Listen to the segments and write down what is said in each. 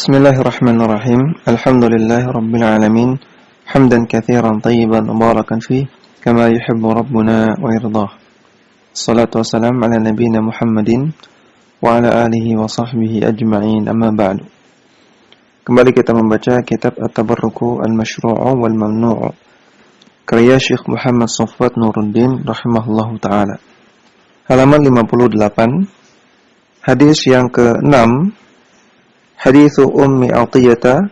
Bismillahirrahmanirrahim. Alhamdulillahi rabbil alamin. Hamdan katsiran tayyiban mubarakan fih kama yuhibbu rabbuna wa yardah. Salatu wassalam ala nabiyyina Muhammadin wa ala alihi wa sahbihi ajma'in, amma ba'du. Kembali kita membaca kitab At-Tabarruku Al-Mashru'u wal Mamnu'u karya Syekh Muhammad Shafwat Nuruddin rahimahullahu taala. Halaman 58. Hadis yang ke-6. Hadithu Ummi Atiyah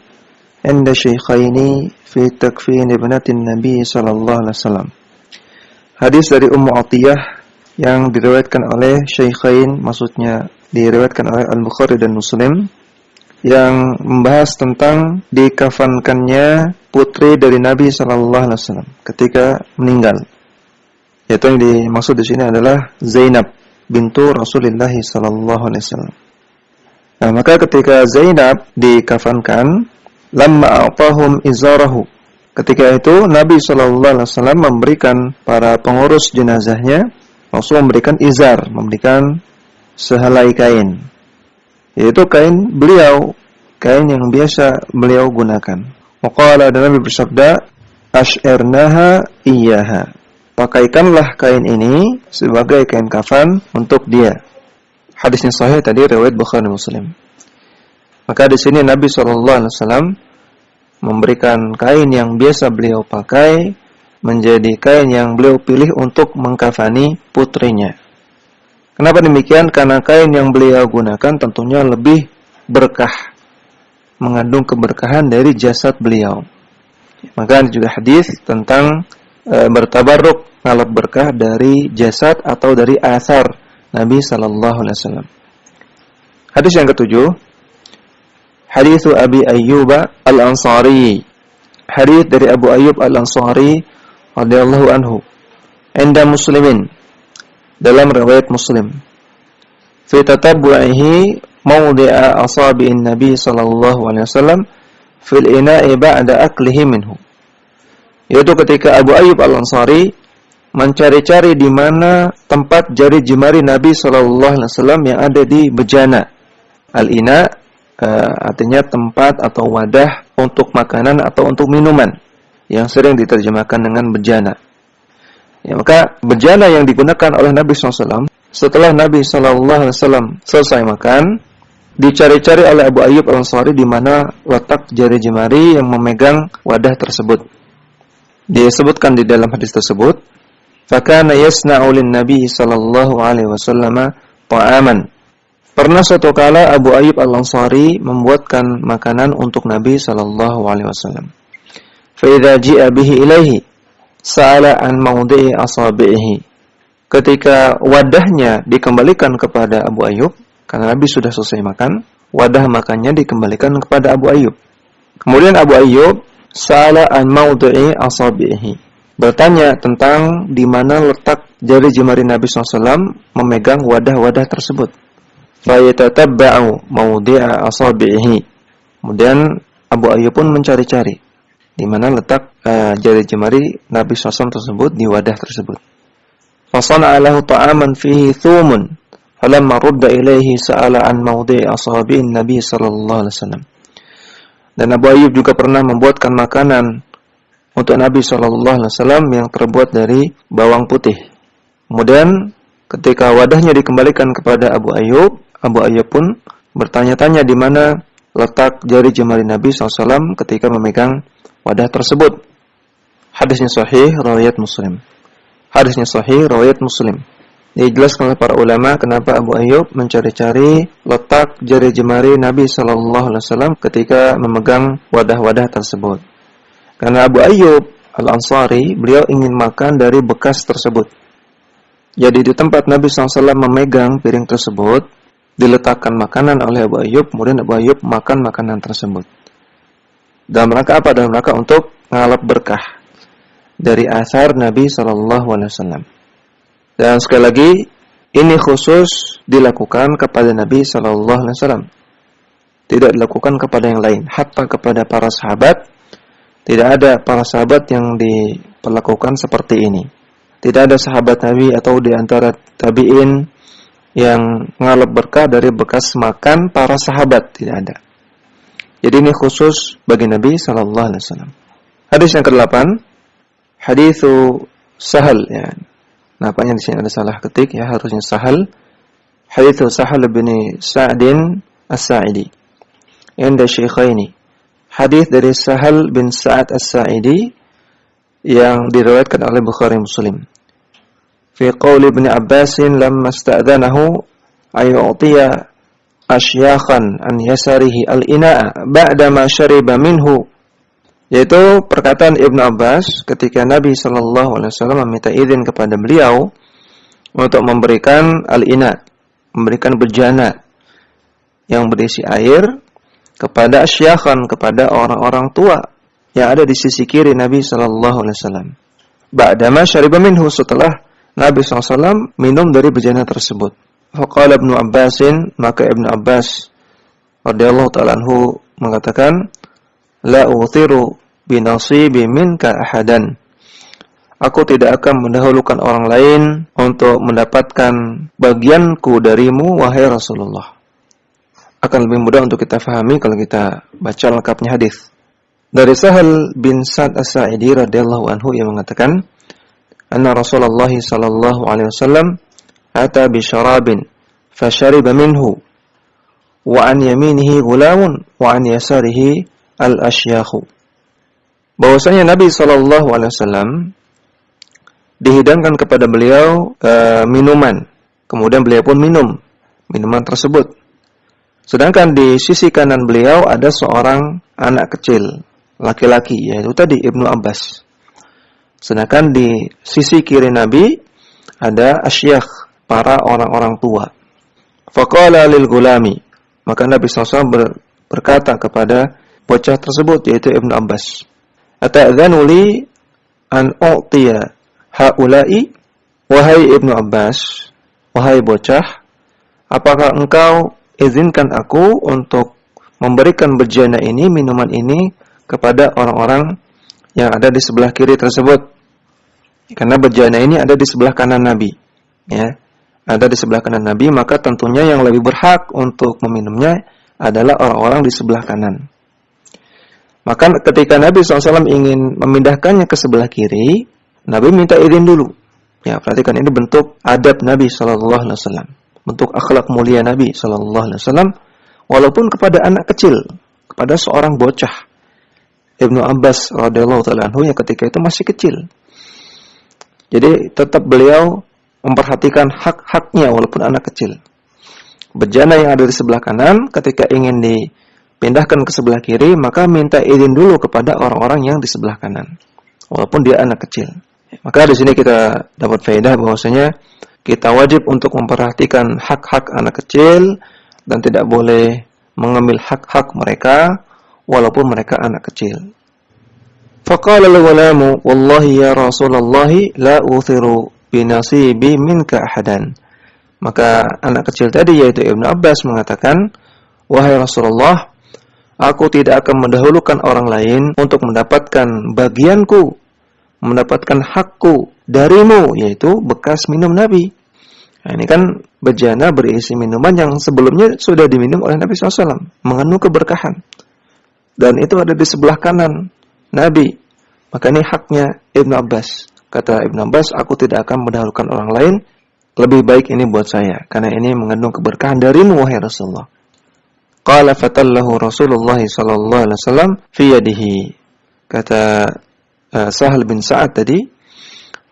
inda Syaikhaini fi takfin ibnatin Nabi sallallahu alaihi wasallam. Hadis dari Ummu Atiyah yang diriwayatkan oleh Syaikhain, maksudnya diriwayatkan oleh Al-Bukhari dan Muslim, yang membahas tentang dikafankannya putri dari Nabi sallallahu alaihi wasallam ketika meninggal. Yaitu yang dimaksud di sini adalah Zainab bintu Rasulullah sallallahu alaihi wasallam. Nah, maka ketika Zainab dikafankan, lamma a'tahum izarahu. Ketika itu Nabi sallallahu alaihi wasallam memberikan para pengurus jenazahnya, Rasul memberikan izar, memberikan sehelai kain. Yaitu kain beliau, kain yang biasa beliau gunakan. Waqala, dan Nabi bersabda, "Ash'irnaha iyyaha." Pakaikanlah kain ini sebagai kain kafan untuk dia. Hadisnya sahih tadi, riwayat Bukhari Muslim. Maka di sini Nabi SAW memberikan kain yang biasa beliau pakai menjadi kain yang beliau pilih untuk mengkafani putrinya. Kenapa demikian? Karena kain yang beliau gunakan tentunya lebih berkah, mengandung keberkahan dari jasad beliau. Maka juga hadis tentang bertabarruk, ngalap berkah dari jasad atau dari asar Nabi sallallahu alaihi wasallam. Hadis yang ke-7, hadis Abi Ayyub Al-Ansari. Hadis dari Abu Ayyub Al-Ansari radhiyallahu anhu. Inda Muslimin, dalam riwayat Muslim. Fi tatabbu'ihi mawdi'a asabi'in Nabi sallallahu alaihi wasallam fil ina'i ba'da aklihi minhu. Yaitu ketika Abu Ayyub Al-Ansari mencari-cari di mana tempat jari jemari Nabi sallallahu alaihi wasallam yang ada di bejana. Al-ina artinya tempat atau wadah untuk makanan atau untuk minuman, yang sering diterjemahkan dengan bejana. Ya, maka bejana yang digunakan oleh Nabi sallallahu alaihi wasallam setelah Nabi sallallahu alaihi wasallam selesai makan, dicari-cari oleh Abu Ayyub Al-Ansari di mana letak jari jemari yang memegang wadah tersebut. Disebutkan di dalam hadis tersebut, fakana yasna'u lin-nabi sallallahu alaihi wasallam ta'aman. Pernah suatu kala Abu Ayyub Al-Ansari membuatkan makanan untuk Nabi sallallahu alaihi wasallam. Fa idza ji'a bihi ilaihi sa'ala an mawdi'i asabi'ihi. Ketika wadahnya dikembalikan kepada Abu Ayyub, karena Nabi sudah selesai makan, wadah makannya dikembalikan kepada Abu Ayyub. Kemudian Abu Ayyub sa'ala an mawdi'i asabi'ihi, bertanya tentang di mana letak jari jemari Nabi SAW memegang wadah-wadah tersebut. Fayatatabba'u mawdi'a asabi'ihi. Kemudian Abu Ayyub pun mencari-cari di mana letak jari jemari Nabi SAW tersebut di wadah tersebut. Fasana'a lahu ta'aman fihi thumun. Falamma rudda ilaihi sa'ala an mawdi'i asabi'in Nabi sallallahu alaihi wasallam. Dan Abu Ayyub juga pernah membuatkan makanan untuk Nabi SAW yang terbuat dari bawang putih. Kemudian ketika wadahnya dikembalikan kepada Abu Ayyub pun bertanya-tanya di mana letak jari jemari Nabi SAW ketika memegang wadah tersebut. Hadisnya sahih, riwayat Muslim. Hadisnya sahih, riwayat Muslim. Dijelaskan oleh para ulama kenapa Abu Ayyub mencari-cari letak jari jemari Nabi SAW ketika memegang wadah-wadah tersebut. Karena Abu Ayyub Al-Ansari, beliau ingin makan dari bekas tersebut. Jadi di tempat Nabi SAW memegang piring tersebut, diletakkan makanan oleh Abu Ayyub, kemudian Abu Ayyub makan makanan tersebut. Dalam rangka apa? Dalam rangka untuk ngalap berkah dari asar Nabi SAW. Dan sekali lagi, ini khusus dilakukan kepada Nabi SAW. Tidak dilakukan kepada yang lain, hatta kepada para sahabat. Tidak ada para sahabat yang diperlakukan seperti ini. Tidak ada sahabat Nabi atau di antara tabi'in yang ngalap berkah dari bekas makan para sahabat. Tidak ada. Jadi ini khusus bagi Nabi sallallahu alaihi wasallam. Hadis yang ke-8, haditsu Sahal ya. Nampaknya di sini ada salah ketik ya, harusnya Sahal. Haditsu Sahal bin Sa'din As-Sa'idi. Inda Syaikhaini. Hadis dari Sahal bin Sa'ad As-Sa'idi yang diriwayatkan oleh Bukhari Muslim. Fi qauli Ibnu Abbas lamma ista'dzanahu ayu'tiya asyakhan an yasarihi al-ina'a ba'da ma syariba minhu, yaitu perkataan Ibnu Abbas ketika Nabi sallallahu alaihi wasallam meminta izin kepada beliau untuk memberikan al-ina, memberikan bejana yang berisi air kepada asyakhan, kepada orang-orang tua yang ada di sisi kiri Nabi sallallahu alaihi wasallam. Ba'da ma syariba minhu, setelah Nabi sallallahu alaihi wasallam minum dari bejana tersebut. Faqala Ibnu Abbasin, maka Ibnu Abbas radhiyallahu ta'ala anhu mengatakan, la uthiru binasibi minka ahadan. Aku tidak akan mendahulukan orang lain untuk mendapatkan bagianku darimu, wahai Rasulullah. Akan lebih mudah untuk kita fahami kalau kita baca lengkapnya hadis. Dari Sahal bin Sa'd As-Sa'idi radhiyallahu anhu yang mengatakan, anna Rasulullah sallallahu alaihi wasallam ata bi syarabin fashariba minhu wa an yaminihi ghulamun wa an yasarihi al-ashyakhu. Bahwasanya Nabi sallallahu alaihi wasallam dihidangkan kepada beliau minuman, kemudian beliau pun minum minuman tersebut. Sedangkan di sisi kanan beliau ada seorang anak kecil laki-laki, yaitu tadi Ibnu Abbas. Sedangkan di sisi kiri Nabi ada asyakh, para orang-orang tua. Faqala lil gulami, maka Nabi SAW berkata kepada bocah tersebut, yaitu Ibnu Abbas, ata'dzanu li an u'tiya haula'i, wahai Ibnu Abbas, wahai bocah, apakah engkau izinkan aku untuk memberikan bejana ini, minuman ini kepada orang-orang yang ada di sebelah kiri tersebut? Karena bejana ini ada di sebelah kanan Nabi, ya, ada di sebelah kanan Nabi, maka tentunya yang lebih berhak untuk meminumnya adalah orang-orang di sebelah kanan. Maka ketika Nabi SAW ingin memindahkannya ke sebelah kiri, Nabi minta izin dulu. Ya, perhatikan ini bentuk adab Nabi SAW, bentuk akhlak mulia Nabi SAW, walaupun kepada anak kecil, kepada seorang bocah. Ibnu Abbas radhiyallahu ta'ala anhu yang ketika itu masih kecil. Jadi tetap beliau memperhatikan hak-haknya walaupun anak kecil. Bejana yang ada di sebelah kanan ketika ingin dipindahkan ke sebelah kiri, maka minta izin dulu kepada orang-orang yang di sebelah kanan, walaupun dia anak kecil. Maka di sini kita dapat faedah bahwasanya kita wajib untuk memperhatikan hak-hak anak kecil dan tidak boleh mengambil hak-hak mereka walaupun mereka anak kecil. Faqala al-ghulamu wallahi ya Rasulullah la uthiru binasibi minka ahadan. Maka anak kecil tadi, yaitu Ibnu Abbas, mengatakan, wahai Rasulullah, aku tidak akan mendahulukan orang lain untuk mendapatkan bagianku, mendapatkan hakku darimu, yaitu bekas minum Nabi. Nah, ini kan bejana berisi minuman yang sebelumnya sudah diminum oleh Nabi SAW, mengandung keberkahan. Dan itu ada di sebelah kanan Nabi. Maka ini haknya Ibnu Abbas. Kata Ibnu Abbas, aku tidak akan mendahulukan orang lain, lebih baik ini buat saya, karena ini mengandung keberkahan darimu, wahai Rasulullah. Qala fatallahu Rasulullah sallallahu alaihi wasallam fi yadihi. Kata Sahal bin Sa'ad tadi,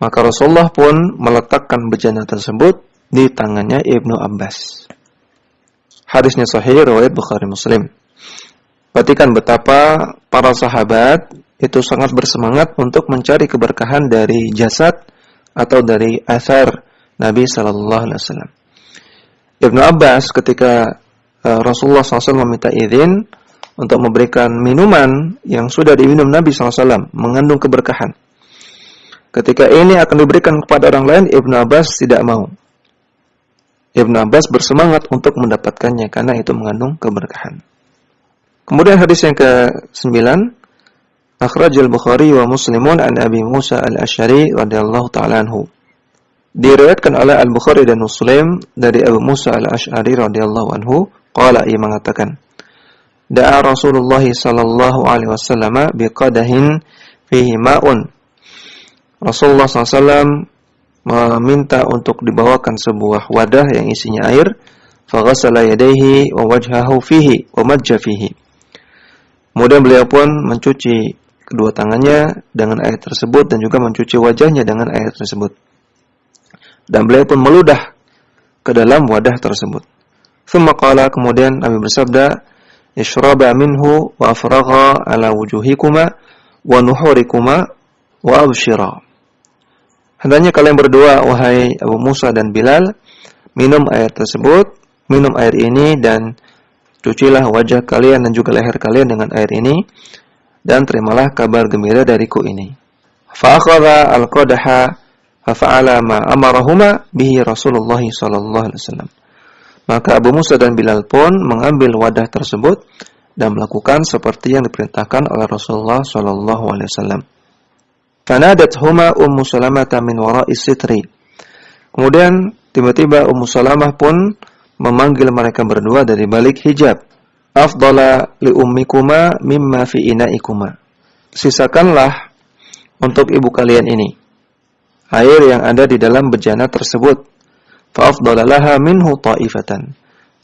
maka Rasulullah pun meletakkan bejana tersebut di tangannya Ibnu Abbas. Hadisnya sahih, riwayat Bukhari Muslim. Perhatikan betapa para sahabat itu sangat bersemangat untuk mencari keberkahan dari jasad atau dari athar Nabi sallallahu alaihi wasallam. Ibnu Abbas ketika Rasulullah SAW meminta izin untuk memberikan minuman yang sudah diminum Nabi SAW, mengandung keberkahan. Ketika ini akan diberikan kepada orang lain, Ibnu Abbas tidak mau. Ibnu Abbas bersemangat untuk mendapatkannya karena itu mengandung keberkahan. Kemudian hadis yang ke-9, akhrajal Bukhari wa Muslimun an Abi Musa al-Asy'ari radhiyallahu ta'ala anhu. Diriwayatkan oleh Al-Bukhari dan Muslim dari Abu Musa al-Asy'ari radhiyallahu anhu, qala, ia mengatakan, da'a Rasulullah sallallahu alaihi wasallam biqadahin fihi ma'un. Rasulullah SAW meminta untuk dibawakan sebuah wadah yang isinya air, faghasala yadayhi wa wajhahu fihi wa majja fihi. Kemudian beliau pun mencuci kedua tangannya dengan air tersebut dan juga mencuci wajahnya dengan air tersebut. Dan beliau pun meludah ke dalam wadah tersebut. Tsumma qala, kemudian Nabi bersabda, "Ishraba minhu wa afragha ala wujuhikuma wa nuhurikuma wa abshira." Hendaknya kalian berdua, wahai Abu Musa dan Bilal, minum air tersebut, minum air ini dan cucilah wajah kalian dan juga leher kalian dengan air ini dan terimalah kabar gembira dariku ini. Fa akhadha al-qadaha fa fa'ala ma amarahuma bihi Rasulullah sallallahu alaihi wasallam. Maka Abu Musa dan Bilal pun mengambil wadah tersebut dan melakukan seperti yang diperintahkan oleh Rasulullah sallallahu alaihi wasallam. Fanadathuma Ummu Salamah min wara'i sitri. Kemudian tiba-tiba Ummu Salamah pun memanggil mereka berdua dari balik hijab. Afdala li ummikuma mimma fi inaikuma. Sisakanlah untuk ibu kalian ini air yang ada di dalam bejana tersebut. Fa afdala laha minhu ta'ifatan.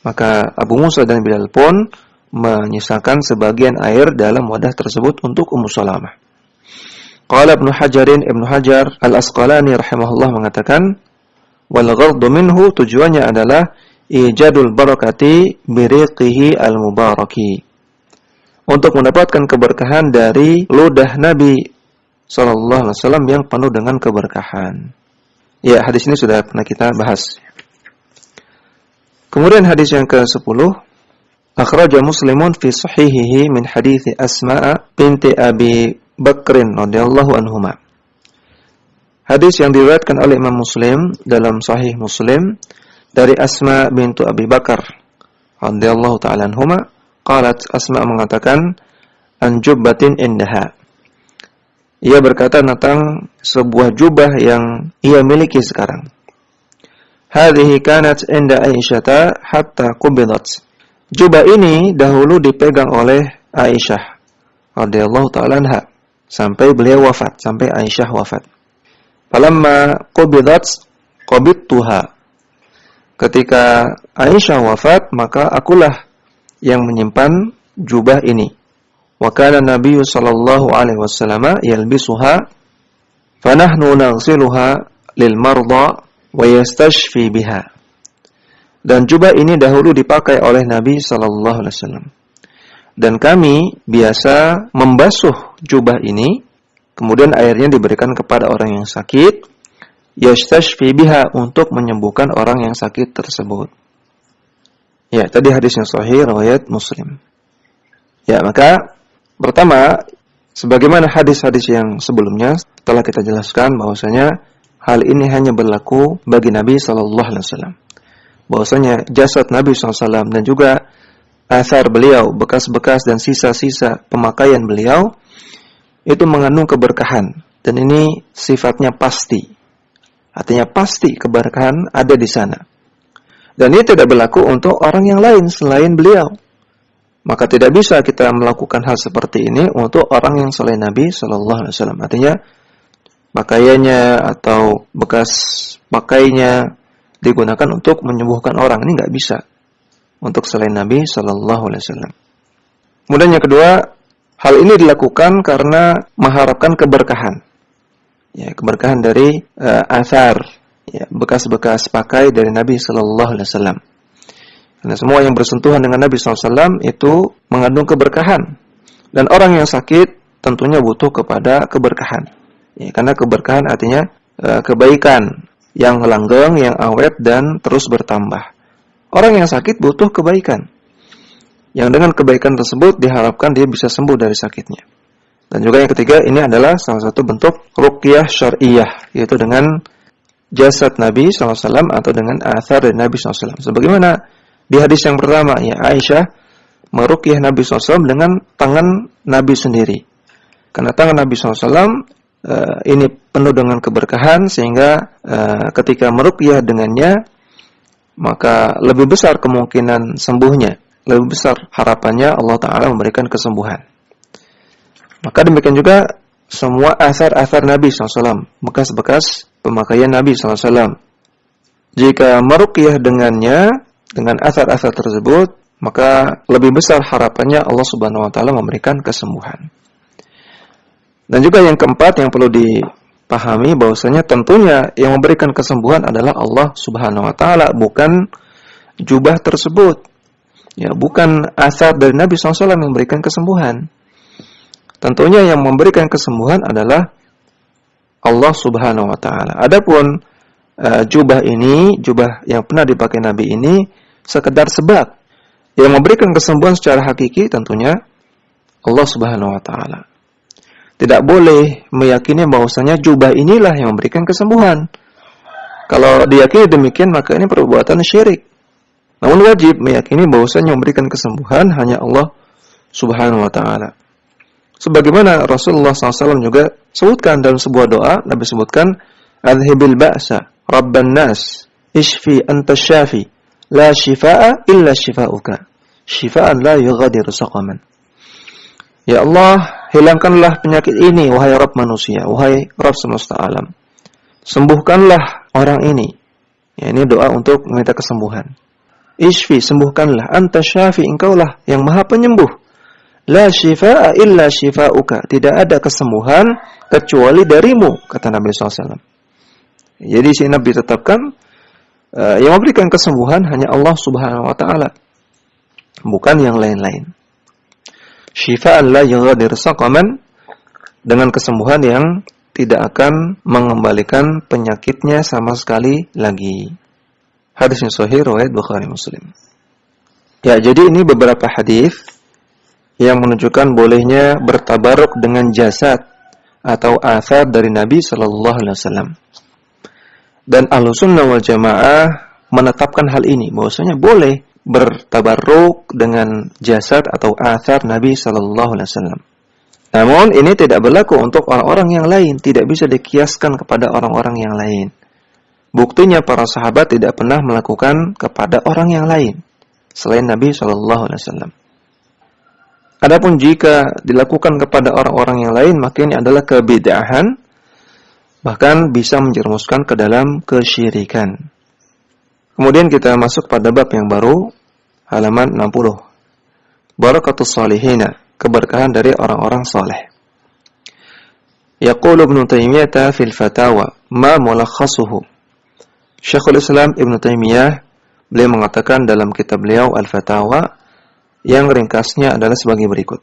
Maka Abu Musa dan Bilal pun menyisakan sebagian air dalam wadah tersebut untuk Ummu Salamah. Qala Ibnu Hajar Al-Asqalani rahimahullah mengatakan, wal ghaddu minhu, tujuannya adalah ijadul barakati biriqihi al-mubaraki, untuk mendapatkan keberkahan dari ludah Nabi sallallahu alaihi wasallam yang penuh dengan keberkahan. Ya, hadis ini sudah pernah kita bahas. Kemudian hadis yang ke-10, akhraja Muslimun fi sahihihi min hadits Asma binti Abi Bakrin radhiyallahu anhuma. Hadis yang diriwayatkan oleh Imam Muslim dalam Sahih Muslim dari Asma bintu Abi Bakar radhiyallahu ta'ala anhuma, qalat, Asma mengatakan, an jubbatin indaha. Ia berkata tentang sebuah jubah yang ia miliki sekarang. Hadhihi kanat inda Aisyata hatta qubidat. Jubah ini dahulu dipegang oleh Aisyah radhiyallahu ta'ala anha sampai beliau wafat, sampai Aisyah wafat. Falamma qubidat qabidtuha. Ketika Aisyah wafat, maka akulah yang menyimpan jubah ini. Wa kana Nabi sallallahu alaihi wasallam yalbisuha fa nahnu naghsiluha lil marda wa yastashfi biha. Dan jubah ini dahulu dipakai oleh Nabi sallallahu alaihi wasallam. Dan kami biasa membasuh jubah ini, kemudian airnya diberikan kepada orang yang sakit, yastashfi biha, untuk menyembuhkan orang yang sakit tersebut. Ya, tadi hadisnya sahih riwayat Muslim. Ya, maka pertama, sebagaimana hadis-hadis yang sebelumnya telah kita jelaskan bahwasanya hal ini hanya berlaku bagi Nabi sallallahu alaihi wasallam. Bahwasanya jasad Nabi sallallahu alaihi wasallam dan juga athar beliau, bekas-bekas dan sisa-sisa pemakaian beliau itu mengandung keberkahan, dan ini sifatnya pasti. Artinya pasti keberkahan ada di sana. Dan ini tidak berlaku untuk orang yang lain selain beliau. Maka tidak bisa kita melakukan hal seperti ini untuk orang yang selain Nabi sallallahu alaihi wasallam. Artinya pakaiannya atau bekas pakainya digunakan untuk menyembuhkan orang, ini enggak bisa untuk selain Nabi sallallahu alaihi wasallam. Kemudian yang kedua, hal ini dilakukan karena mengharapkan keberkahan. Ya, keberkahan dari athar, ya, bekas-bekas pakai dari Nabi sallallahu alaihi wasallam. Karena semua yang bersentuhan dengan Nabi sallallahu alaihi wasallam itu mengandung keberkahan. Dan orang yang sakit tentunya butuh kepada keberkahan. Ya, karena keberkahan artinya kebaikan yang langgeng, yang awet dan terus bertambah. Orang yang sakit butuh kebaikan, yang dengan kebaikan tersebut diharapkan dia bisa sembuh dari sakitnya. Dan juga yang ketiga, ini adalah salah satu bentuk ruqyah syar'iyah, yaitu dengan jasad Nabi SAW atau dengan athar dari Nabi SAW. Sebagaimana di hadis yang pertama, ya, Aisyah meruqyah Nabi SAW dengan tangan Nabi sendiri. Karena tangan Nabi SAW ini penuh dengan keberkahan, sehingga ketika meruqyah dengannya, maka lebih besar kemungkinan sembuhnya lebih besar harapannya Allah Ta'ala memberikan kesembuhan. Maka demikian juga semua athar-athar Nabi SAW, bekas-bekas pemakaian Nabi SAW. Jika meruqyah dengannya, dengan athar-athar tersebut, maka lebih besar harapannya Allah Subhanahu wa Ta'ala memberikan kesembuhan. Dan juga yang keempat yang perlu dipahami bahwasanya tentunya yang memberikan kesembuhan adalah Allah Subhanahu wa Ta'ala, bukan jubah tersebut. Ya, bukan athar dari Nabi SAW yang memberikan kesembuhan. Tentunya yang memberikan kesembuhan adalah Allah Subhanahu wa Ta'ala. Adapun jubah ini, jubah yang pernah dipakai Nabi ini sekedar sebab. Yang memberikan kesembuhan secara hakiki tentunya Allah Subhanahu wa Ta'ala. Tidak boleh meyakini bahwasanya jubah inilah yang memberikan kesembuhan. Kalau diyakini demikian, maka ini perbuatan syirik. Namun wajib meyakini bahwasanya yang memberikan kesembuhan hanya Allah Subhanahu wa Ta'ala. Sebagaimana Rasulullah SAW juga sebutkan dalam sebuah doa, Nabi sebutkan, "Adhibil ba'sa, Rabban nas, ishfi anta syafi, la shifaa illa shifauka, shifaan la yughadiru saqaman." Ya Allah, hilangkanlah penyakit ini, wahai Rabb manusia, wahai Rabb semesta alam. Sembuhkanlah orang ini. Ya, ini doa untuk meminta kesembuhan. Ishfi, sembuhkanlah. Anta syafi, engkaulah yang maha penyembuh. La shifaa illa shifauka. Tidak ada kesembuhan kecuali darimu, kata Nabi SAW. Jadi sini Nabi tetapkan yang memberikan kesembuhan hanya Allah Subhanahu wa Ta'ala, bukan yang lain-lain. Shifaan la yughadiru saqaman, dengan kesembuhan yang tidak akan mengembalikan penyakitnya sama sekali lagi. Hadisnya sahih riwayat Bukhari Muslim. Ya, jadi ini beberapa hadis yang menunjukkan bolehnya bertabaruk dengan jasad atau athar dari Nabi sallallahu alaihi wasallam. Dan Ahlussunnah wal Jamaah menetapkan hal ini, bahwasanya boleh bertabarruk dengan jasad atau athar Nabi sallallahu alaihi wasallam. Namun ini tidak berlaku untuk orang-orang yang lain, tidak bisa dikiaskan kepada orang-orang yang lain. Buktinya para sahabat tidak pernah melakukan kepada orang yang lain selain Nabi sallallahu alaihi wasallam. Adapun jika dilakukan kepada orang-orang yang lain, maka ini adalah kebid'ahan, bahkan bisa menjerumuskan ke dalam kesyirikan. Kemudian kita masuk pada bab yang baru, halaman 60. Barakatus salihina, keberkahan dari orang-orang saleh. Yaqulu Ibnu Taimiyah fil Fatawa, ma mulakhasuhu. Syekhul Islam Ibnu Taimiyah beliau mengatakan dalam kitab beliau Al-Fatawa, yang ringkasnya adalah sebagai berikut.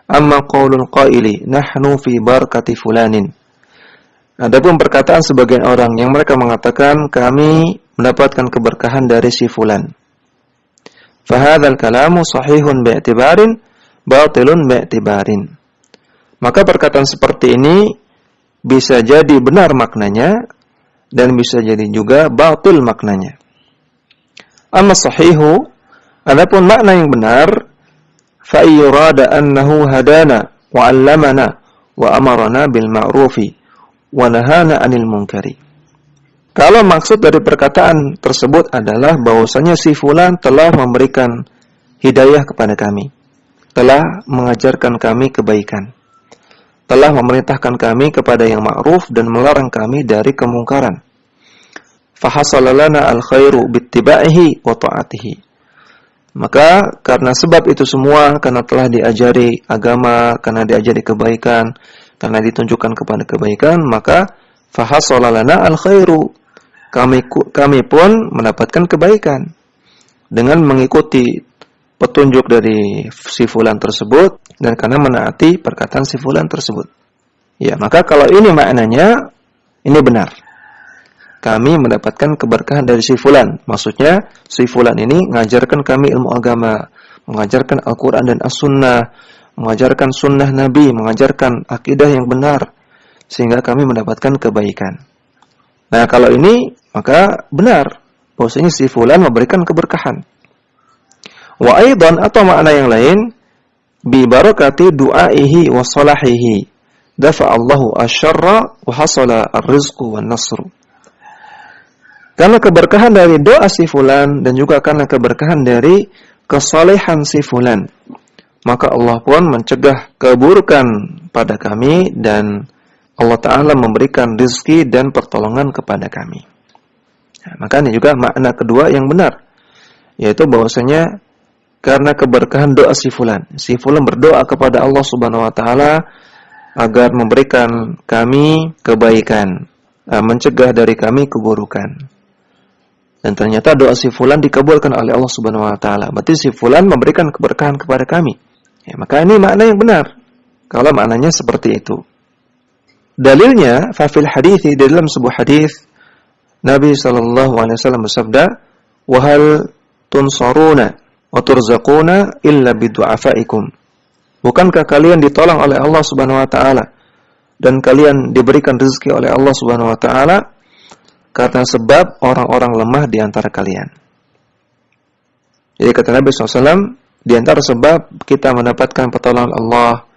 Amma qaulul qaili nahnu fi barakati fulanin. Adapun perkataan sebagian orang yang mereka mengatakan kami mendapatkan keberkahan dari si fulan. Fa hadzal kalamu sahihun bi'tibarin, batilun bi'tibarin. Maka perkataan seperti ini bisa jadi benar maknanya dan bisa jadi juga batil maknanya. Amma sahihu, adapun makna yang benar, fa yurada annahu hadana wa 'allamana wa amarna bil ma'rufi wa nahana 'anil munkari. Kalau maksud dari perkataan tersebut adalah bahwasanya si fulan telah memberikan hidayah kepada kami, telah mengajarkan kami kebaikan, telah memerintahkan kami kepada yang ma'ruf dan melarang kami dari kemungkaran. Fahasala lana al-khairu bittiba'ihi wa ta'atihi. Maka karena sebab itu semua, karena telah diajari agama, karena diajari kebaikan, karena ditunjukkan kepada kebaikan, maka fahasala lana al-khairu. Kami pun mendapatkan kebaikan dengan mengikuti petunjuk dari si fulan tersebut dan karena menaati perkataan si fulan tersebut. Ya, maka kalau ini maknanya, ini benar. Kami mendapatkan keberkahan dari si fulan. Maksudnya, si fulan ini mengajarkan kami ilmu agama, mengajarkan Al-Quran dan As-Sunnah, mengajarkan sunnah Nabi, mengajarkan akidah yang benar, sehingga kami mendapatkan kebaikan. Nah, kalau ini, maka benar bahwasanya si fulan memberikan keberkahan. Wa aidan, atau makna yang lain, bi barakati du'aihi wa salahihi dafa'allahu asyarra wa hasala ar-rizqu wan nasru. Karena keberkahan dari doa si fulan dan juga karena keberkahan dari kesalehan si fulan, maka Allah pun mencegah keburukan pada kami dan Allah Ta'ala memberikan rizki dan pertolongan kepada kami. Nah, maka ini juga makna kedua yang benar, yaitu bahwasanya karena keberkahan doa si fulan berdoa kepada Allah Subhanahu wa Ta'ala agar memberikan kami kebaikan, mencegah dari kami keburukan. Dan ternyata doa si fulan dikabulkan oleh Allah Subhanahu wa Ta'ala. Berarti si fulan memberikan keberkahan kepada kami. Ya, maka ini makna yang benar kalau maknanya seperti itu. Dalilnya fa fil hadits, di dalam sebuah hadis Nabi sallallahu alaihi wasallam bersabda, "Wa hal tunsaruna wa turzaquna illa bidu'afaikum." Bukankah kalian ditolong oleh Allah Subhanahu wa Ta'ala dan kalian diberikan rezeki oleh Allah Subhanahu wa Ta'ala karena sebab orang-orang lemah di antara kalian. Jadi kata Nabi SAW, di antara sebab kita mendapatkan pertolongan Allah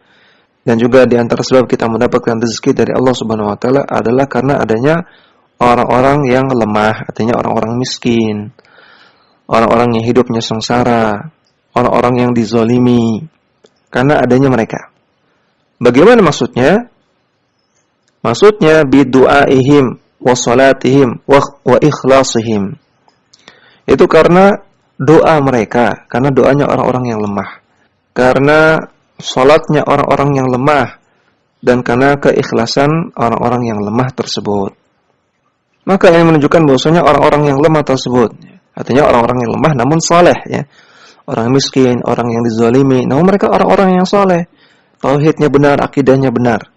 dan juga di antara sebab kita mendapatkan rezeki dari Allah Subhanahu wa Ta'ala adalah karena adanya orang-orang yang lemah, artinya orang-orang miskin, orang-orang yang hidupnya sengsara, orang-orang yang dizalimi, karena adanya mereka. Bagaimana maksudnya? Maksudnya bidu'aihim wa salatihim wa ikhlasihim. Itu karena doa mereka, karena doanya orang-orang yang lemah, karena salatnya orang-orang yang lemah, dan karena keikhlasan orang-orang yang lemah tersebut. Maka ini menunjukkan bahwasanya orang-orang yang lemah tersebut, artinya orang-orang yang lemah namun saleh, ya. Orang miskin, orang yang dizalimi, namun mereka orang-orang yang saleh, tauhidnya benar, akidahnya benar.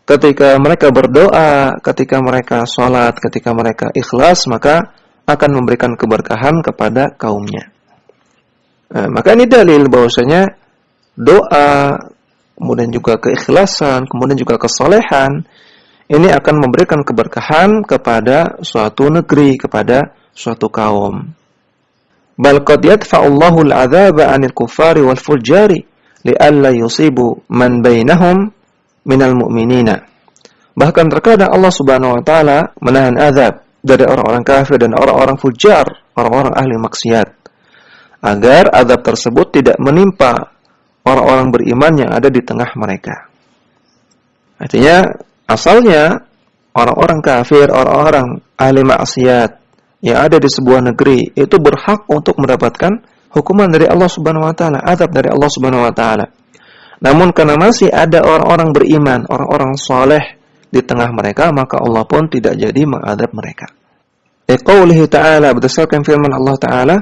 Ketika mereka berdoa, ketika mereka salat, ketika mereka ikhlas, maka akan memberikan keberkahan kepada kaumnya. Maka ini dalil bahwasanya doa, kemudian juga keikhlasan, kemudian juga kesalehan, ini akan memberikan keberkahan kepada suatu negeri, kepada suatu kaum. Bal qad yadfa'ullahu al-'adzaba 'anil kuffari wal fujjari li'alla yusibu man bainahum minal mu'minina. Bahkan terkadang Allah Subhanahu wa Ta'ala menahan azab dari orang-orang kafir dan orang-orang fujar, orang-orang ahli maksiat, agar azab tersebut tidak menimpa orang-orang beriman yang ada di tengah mereka. Artinya asalnya orang-orang kafir, orang-orang ahli maksiat yang ada di sebuah negeri itu berhak untuk mendapatkan hukuman dari Allah Subhanahu wa Ta'ala, azab dari Allah Subhanahu wa Ta'ala. Namun karena masih ada orang-orang beriman, orang-orang saleh di tengah mereka, maka Allah pun tidak jadi mengadab mereka. Qaulihi ta'ala, berdasarkan firman Allah Ta'ala,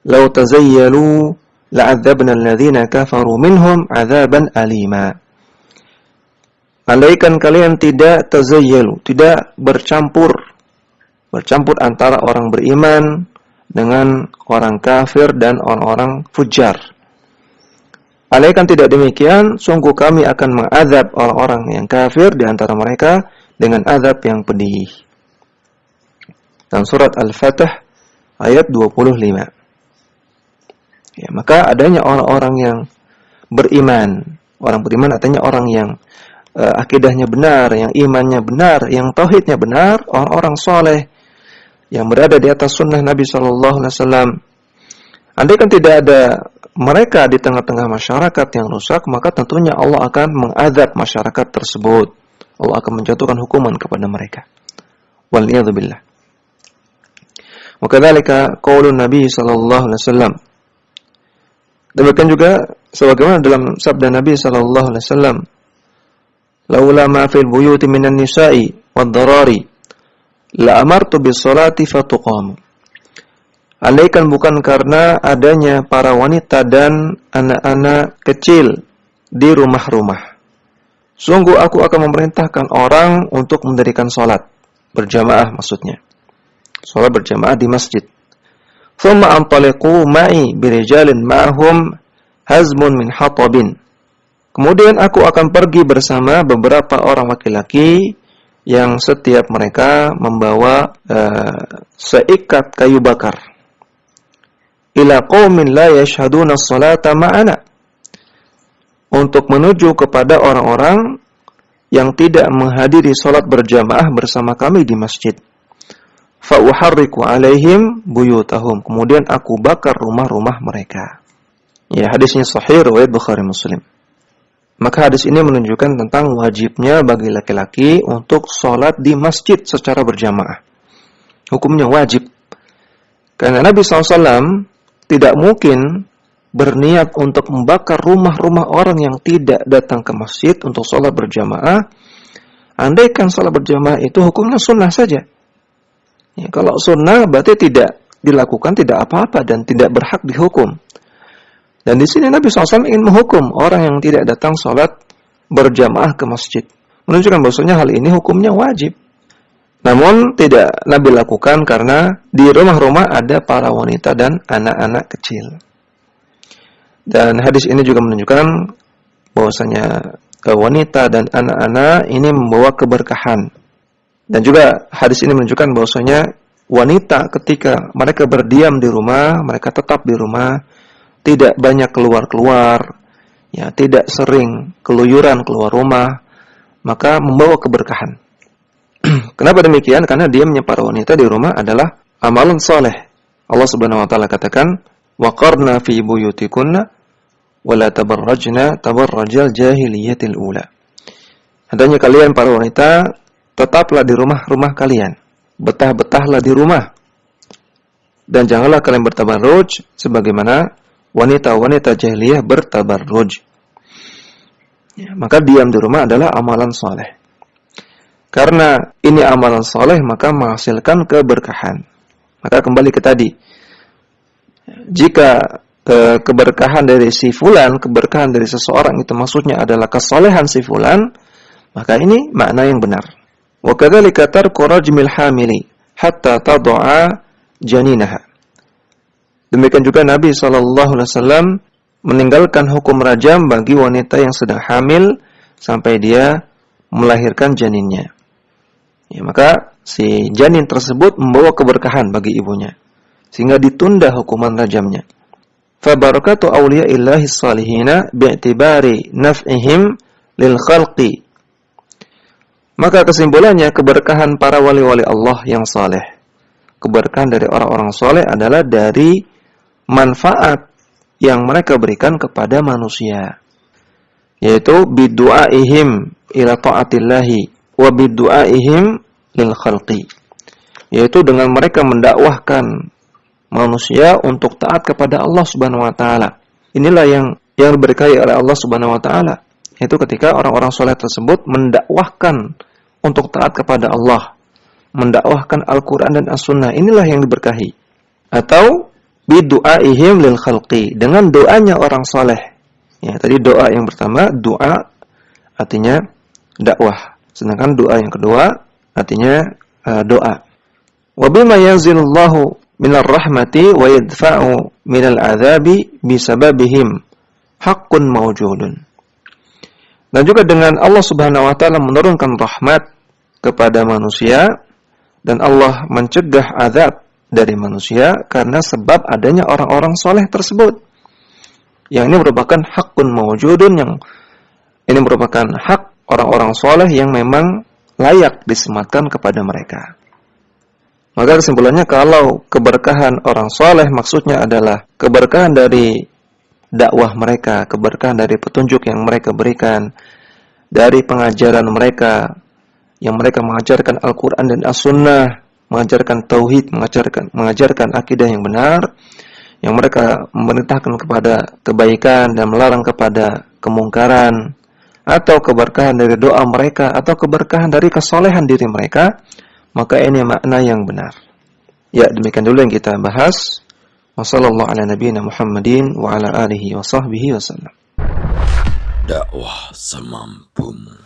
"Lau tazayyalu la'adzabna alladhina kafaru minhum 'adzaban alima." Andaikan kalian tidak tazayyalu, tidak bercampur antara orang beriman dengan orang kafir dan orang-orang fujar. Andaikan tidak demikian, sungguh kami akan mengazab orang-orang yang kafir di antara mereka dengan azab yang pedih. Dan surat Al-Fatih ayat 25. Ya, maka adanya orang-orang yang beriman. Orang beriman artinya orang yang akidahnya benar, yang imannya benar, yang tauhidnya benar, orang-orang soleh yang berada di atas sunnah Nabi SAW. Andaikan tidak ada mereka di tengah-tengah masyarakat yang rusak, maka tentunya Allah akan mengazab masyarakat tersebut. Allah akan menjatuhkan hukuman kepada mereka. Waliyadzubillah. Wa kadzalika qaulun Nabi SAW. Demikian juga sebagaimana dalam sabda Nabi SAW, "Laula ma fil buyuti minan nisa'i wad-darari la amartu bis-salati fatuqam." Andaikan bukan karena adanya para wanita dan anak-anak kecil di rumah-rumah, sungguh aku akan memerintahkan orang untuk mendirikan salat berjamaah, maksudnya salat berjamaah di masjid. Thumma antaliqu ma'i birijalin ma'hum hazmun min hatabin. Kemudian aku akan pergi bersama beberapa orang laki-laki yang setiap mereka membawa seikat kayu bakar. Ila qaumin la yashhaduna as-salata ma'ana. Untuk menuju kepada orang-orang yang tidak menghadiri salat berjamaah bersama kami di masjid. fa uharriku alaihim buyutahum, kemudian aku bakar rumah-rumah mereka. Ya, hadisnya sahih riwayat Bukhari Muslim. Maka hadis ini menunjukkan tentang wajibnya bagi laki-laki untuk sholat di masjid secara berjamaah. Hukumnya wajib. Karena Nabi SAW tidak mungkin berniat untuk membakar rumah-rumah orang yang tidak datang ke masjid untuk sholat berjamaah. Andaikan sholat berjamaah itu hukumnya sunnah saja. Ya, kalau sunnah berarti tidak dilakukan, tidak apa-apa dan tidak berhak dihukum. Dan di sini Nabi SAW ingin menghukum orang yang tidak datang sholat berjamaah ke masjid, menunjukkan bahwasanya hal ini hukumnya wajib. Namun tidak Nabi lakukan karena di rumah-rumah ada para wanita dan anak-anak kecil. Dan hadis ini juga menunjukkan bahwasanya wanita dan anak-anak ini membawa keberkahan. Dan juga hadis ini menunjukkan bahwasanya wanita ketika mereka berdiam di rumah, mereka tetap di rumah, tidak banyak keluar-keluar, ya, tidak sering keluyuran keluar rumah, maka membawa keberkahan. Kenapa demikian? Karena diamnya para wanita di rumah adalah amalan soleh. Allah Subhanahu wa taala katakan, "Waqarna fi buyutikunna wa la tabarrajna tabarrajal jahiliyatil ula." Hendaknya kalian para wanita tetaplah di rumah-rumah kalian, betah-betahlah di rumah. Dan janganlah kalian bertabarruj sebagaimana wanita-wanita jahiliyah bertabarruj. Ya, maka diam di rumah adalah amalan soleh. Karena ini amalan soleh, maka menghasilkan keberkahan. Maka kembali ke tadi, jika keberkahan dari si fulan, keberkahan dari seseorang itu maksudnya adalah kesolehan si fulan, maka ini makna yang benar. Wa kadzalika tarku rajmil hamili hatta tad'a janinaha. Demikian juga Nabi SAW meninggalkan hukum rajam bagi wanita yang sedang hamil sampai dia melahirkan janinnya. Ya, maka si janin tersebut membawa keberkahan bagi ibunya, sehingga ditunda hukuman rajamnya. Fa barakatu awliya'illahi salihina bi'tibari naf'ihim lil khalqi. Maka kesimpulannya, keberkahan para wali-wali Allah yang saleh, keberkahan dari orang-orang saleh adalah dari manfaat yang mereka berikan kepada manusia, yaitu bidu'aihim ila ta'atillahi wa bidu'aihim lil khalqi, yaitu dengan mereka mendakwahkan manusia untuk taat kepada Allah Subhanahu wa taala. Inilah yang diberkahi oleh Allah Subhanahu wa taala, yaitu ketika orang-orang saleh tersebut mendakwahkan untuk taat kepada Allah, mendakwahkan Al-Qur'an dan As-Sunnah. Inilah yang diberkahi. Atau bidu'aihim lil khalqi, dengan doanya orang saleh. Ya, tadi doa yang pertama, doa artinya dakwah. Sedangkan doa yang kedua artinya doa. Wa bima yanzilullahu minar rahmati wa yadfa'u minal adzabi bisababihim haqqun mawjudun. Dan juga dengan Allah Subhanahu wa taala menurunkan rahmat kepada manusia dan Allah mencegah azab dari manusia karena sebab adanya orang-orang soleh tersebut. Yang ini merupakan haqqun mawjudun, yang ini merupakan hak orang-orang soleh yang memang layak disematkan kepada mereka. Maka kesimpulannya, kalau keberkahan orang soleh maksudnya adalah keberkahan dari dakwah mereka, keberkahan dari petunjuk yang mereka berikan, dari pengajaran mereka, yang mereka mengajarkan Al-Quran dan As-Sunnah, mengajarkan tauhid, mengajarkan akidah yang benar, yang mereka memerintahkan kepada kebaikan dan melarang kepada kemungkaran, atau keberkahan dari doa mereka, atau keberkahan dari kesolehan diri mereka, maka ini makna yang benar. Ya, demikian dulu yang kita bahas. Wassallallahu ala nabiyyina Muhammadin wa ala alihi wa sahbihi wasallam. Dakwah semampumu.